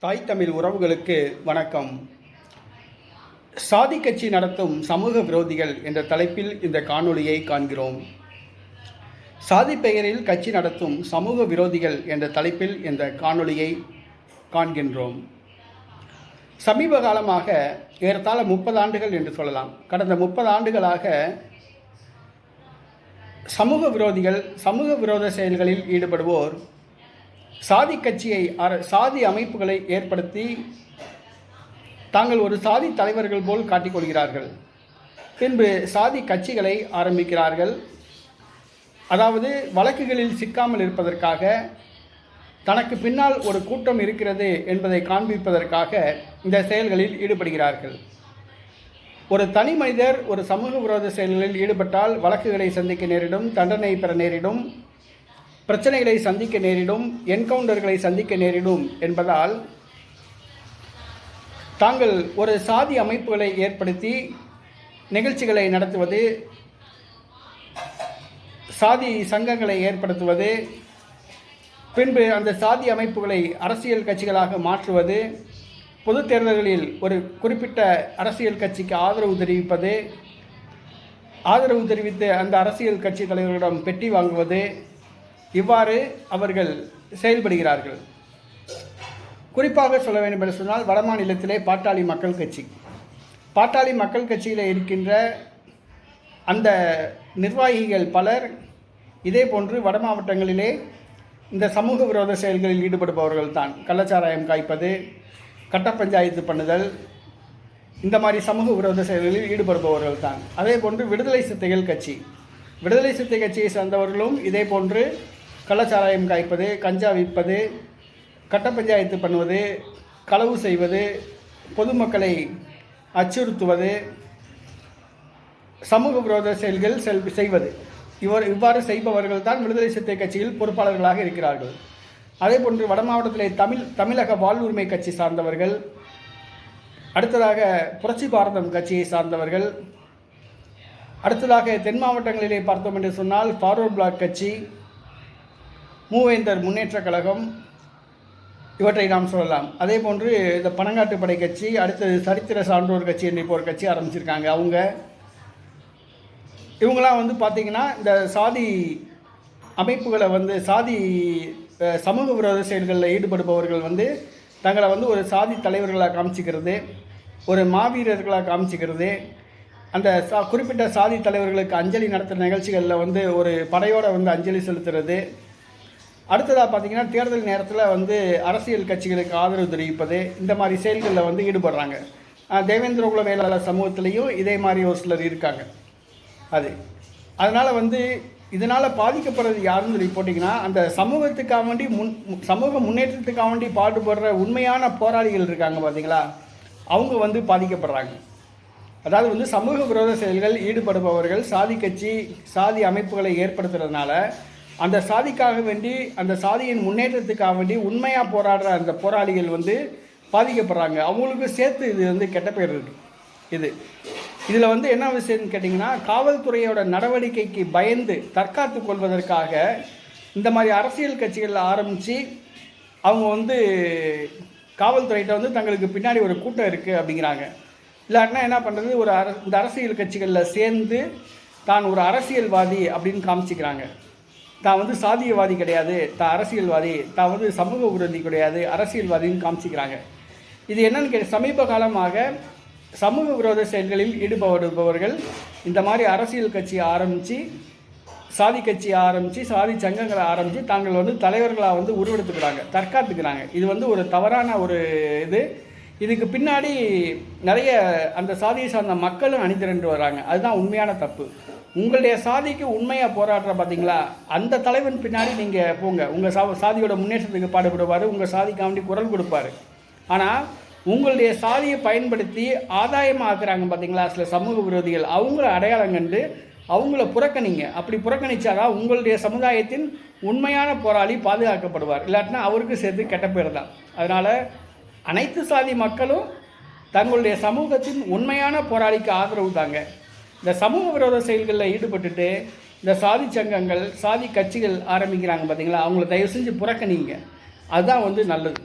தாய் தமிழ் உறவுகளுக்கு வணக்கம். சாதி கட்சி நடத்தும் சமூக விரோதிகள் என்ற தலைப்பில் இந்த காணொளியை காண்கிறோம். சாதி பெயரில் கட்சி நடத்தும் சமூக விரோதிகள் என்ற தலைப்பில் இந்த காணொளியை காண்கின்றோம். சமீப காலமாக ஏறத்தாழ 30 ஆண்டுகள் என்று சொல்லலாம். கடந்த 30 ஆண்டுகளாக சமூக விரோதிகள், சமூக விரோத செயல்களில் ஈடுபடுவோர் சாதி கட்சியை, சாதி அமைப்புகளை ஏற்படுத்தி தாங்கள் ஒரு சாதி தலைவர்கள் போல் காட்டிக்கொள்கிறார்கள். பின்பு சாதி கட்சிகளை ஆரம்பிக்கிறார்கள். அதாவது வழக்குகளில் சிக்காமல் இருப்பதற்காக, தனக்கு பின்னால் ஒரு கூட்டம் இருக்கிறது என்பதை காண்பிப்பதற்காக இந்த செயல்களில் ஈடுபடுகிறார்கள். ஒரு தனி மனிதர் ஒரு சமூக விரோத செயல்களில் ஈடுபட்டால் வழக்குகளை சந்திக்க நேரிடும், தண்டனை பெற நேரிடும், பிரச்சனைகளை சந்திக்க நேரிடும், என்கவுண்டர்களை சந்திக்க நேரிடும் என்பதால் தாங்கள் ஒரு சாதி அமைப்புகளை ஏற்படுத்தி நிகழ்ச்சிகளை நடத்துவது, சாதி சங்கங்களை ஏற்படுத்துவது, பின்பு அந்த சாதி அமைப்புகளை அரசியல் கட்சிகளாக மாற்றுவது, பொது தேர்தல்களில் ஒரு குறிப்பிட்ட அரசியல் கட்சிக்கு ஆதரவு தெரிவிப்பது, ஆதரவு தெரிவித்து அந்த அரசியல் கட்சி தலைவர்களிடம் பெட்டி வாங்குவது, இவ்வாறு அவர்கள் செயல்படுகிறார்கள். குறிப்பாக சொல்ல வேண்டும் என்று சொன்னால், வடமாநிலத்திலே பாட்டாளி மக்கள் கட்சி, பாட்டாளி மக்கள் கட்சியில் இருக்கின்ற அந்த நிர்வாகிகள் பலர் இதே போன்று வட மாவட்டங்களிலே இந்த சமூக விரோத செயல்களில் ஈடுபடுபவர்கள் தான். கள்ளச்சாராயம் காய்ப்பது, கட்ட பஞ்சாயத்து பண்ணுதல், இந்த மாதிரி சமூக விரோத செயல்களில் ஈடுபடுபவர்கள் தான். அதே போன்று விடுதலை சிறுத்தைகள் கட்சி, விடுதலை சிறுத்தை கட்சியை சார்ந்தவர்களும் இதே போன்று கள்ளச்சாராயம் காய்ப்பது, கஞ்சா விற்பது, கட்ட பஞ்சாயத்து பண்ணுவது, களவு செய்வது, பொதுமக்களை அச்சுறுத்துவது, சமூக விரோத செயல்கள் செய்வது, இவ்வாறு செய்பவர்கள் தான் விடுதலை சிறுத்தை கட்சியில் பொறுப்பாளர்களாக இருக்கிறார்கள். அதே போன்று வட மாவட்டத்திலே தமிழக வாழ்வுரிமை கட்சி சார்ந்தவர்கள், அடுத்ததாக புரட்சி பாரதம் கட்சியை சார்ந்தவர்கள், அடுத்ததாக தென் மாவட்டங்களிலே பார்த்தோம் என்று சொன்னால் ஃபார்வர்ட் பிளாக் கட்சி, மூவேந்தர் முன்னேற்ற கழகம், இவற்றை நாம் சொல்லலாம். அதே போன்று இந்த பனங்காட்டு படை கட்சி, அடுத்தது சரித்திர சான்றோர் கட்சி என்று இப்போ ஒரு கட்சி ஆரம்பிச்சிருக்காங்க. இவங்களாம் பார்த்திங்கன்னா இந்த சாதி அமைப்புகளை சாதி சமூக விரோத செயல்களில் ஈடுபடுபவர்கள் தங்களை ஒரு சாதி தலைவர்களாக காமிச்சிக்கிறது, ஒரு மாவீரர்களாக காமிச்சிக்கிறது, அந்த குறிப்பிட்ட சாதி தலைவர்களுக்கு அஞ்சலி நடத்துகிற நிகழ்ச்சிகளில் ஒரு படையோடு அஞ்சலி செலுத்துறது. அடுத்ததாக பார்த்திங்கன்னா தேர்தல் நேரத்தில் அரசியல் கட்சிகளுக்கு ஆதரவு தெரிவிப்பது, இந்த மாதிரி செயல்களில் ஈடுபடுறாங்க. தேவேந்திரகுல வேளாளர் சமூகத்திலையும் இதே மாதிரி ஒரு சிலர் இருக்காங்க. அதனால் இதனால் பாதிக்கப்படுறது யாருன்னு சொல்லி போட்டிங்கன்னா, அந்த சமூகத்துக்காக வேண்டி சமூக முன்னேற்றத்துக்காக வேண்டி பாடுபடுற உண்மையான போராளிகள் இருக்காங்க பார்த்தீங்களா, அவங்க பாதிக்கப்படுறாங்க. அதாவது சமூக விரோத செயல்கள் ஈடுபடுபவர்கள் சாதி கட்சி, சாதி அமைப்புகளை ஏற்படுத்துறதுனால அந்த சாதிக்காக வேண்டி, அந்த சாதியின் முன்னேற்றத்துக்காக வேண்டி உண்மையாக போராடுற அந்த போராளிகள் பாதிக்கப்படுறாங்க. அவங்களுக்கு சேர்த்து இது கெட்ட பேர் இருக்குது. இதில் என்ன விஷயம்னு கேட்டிங்கன்னா, காவல்துறையோட நடவடிக்கைக்கு பயந்து தற்காத்து கொள்வதற்காக இந்த மாதிரி அரசியல் கட்சிகளில் ஆரம்பித்து அவங்க காவல்துறையிட்ட தங்களுக்கு பின்னாடி ஒரு கூட்டம் இருக்குது அப்படிங்கிறாங்க. இல்லாட்டினா என்ன பண்ணுறது, இந்த அரசியல் கட்சிகளில் சேர்ந்து தான் ஒரு அரசியல்வாதி அப்படின்னு காமிச்சிக்கிறாங்க. தான் சாதியவாதி கிடையாது, தான் அரசியல்வாதி, தான் சமூக விரோதி கிடையாது, அரசியல்வாதின்னு காமிச்சிக்கிறாங்க. இது என்னன்னு சமீப காலமாக சமூக விரோத செயல்களில் ஈடுபடுபவர்கள் இந்த மாதிரி அரசியல் கட்சியை ஆரம்பித்து, சாதி கட்சியை ஆரம்பித்து, சாதி சங்கங்களை ஆரம்பித்து தாங்கள் தலைவர்களாக உருவெடுத்துக்கிறாங்க, தற்காத்துக்கிறாங்க. இது ஒரு தவறான ஒரு இதுக்கு பின்னாடி நிறைய அந்த சாதியை சார்ந்த மக்களும் அணிதிரண்டு வராங்க. அதுதான் உண்மையான தப்பு. உங்களுடைய சாதிக்கு உண்மையாக போராடுற பார்த்தீங்களா, அந்த தலைவன் பின்னாடி நீங்கள் போங்க. உங்கள் சாதியோட முன்னேற்றத்துக்கு பாடுபடுவார், உங்கள் சாதிக்காண்டி குரல் கொடுப்பார். ஆனால் உங்களுடைய சாதியை பயன்படுத்தி ஆதாயமாக ஆக்குறாங்க பார்த்தீங்களா சில சமூக விரோதிகள், அவங்கள அடையாளம் கண்டு அவங்கள புறக்கணிங்க. அப்படி புறக்கணிச்சாதான் உங்களுடைய சமுதாயத்தின் உண்மையான போராளி பாதுகாக்கப்படுவார். இல்லாட்டினா அவருக்கு சேர்த்து கெட்ட பேர் தான். அதனால் அனைத்து சாதி மக்களும் தங்களுடைய சமூகத்தின் உண்மையான போராளிக்கு ஆதரவு தாங்க. இந்த சமூக விரோத செயல்களில் ஈடுபட்டுட்டு இந்த சாதி சங்கங்கள், சாதி கட்சிகள் ஆரம்பிக்கிறாங்க பார்த்தீங்களா, அவங்கள தயவு செஞ்சு புறக்கணிங்க. அதுதான் நல்லது.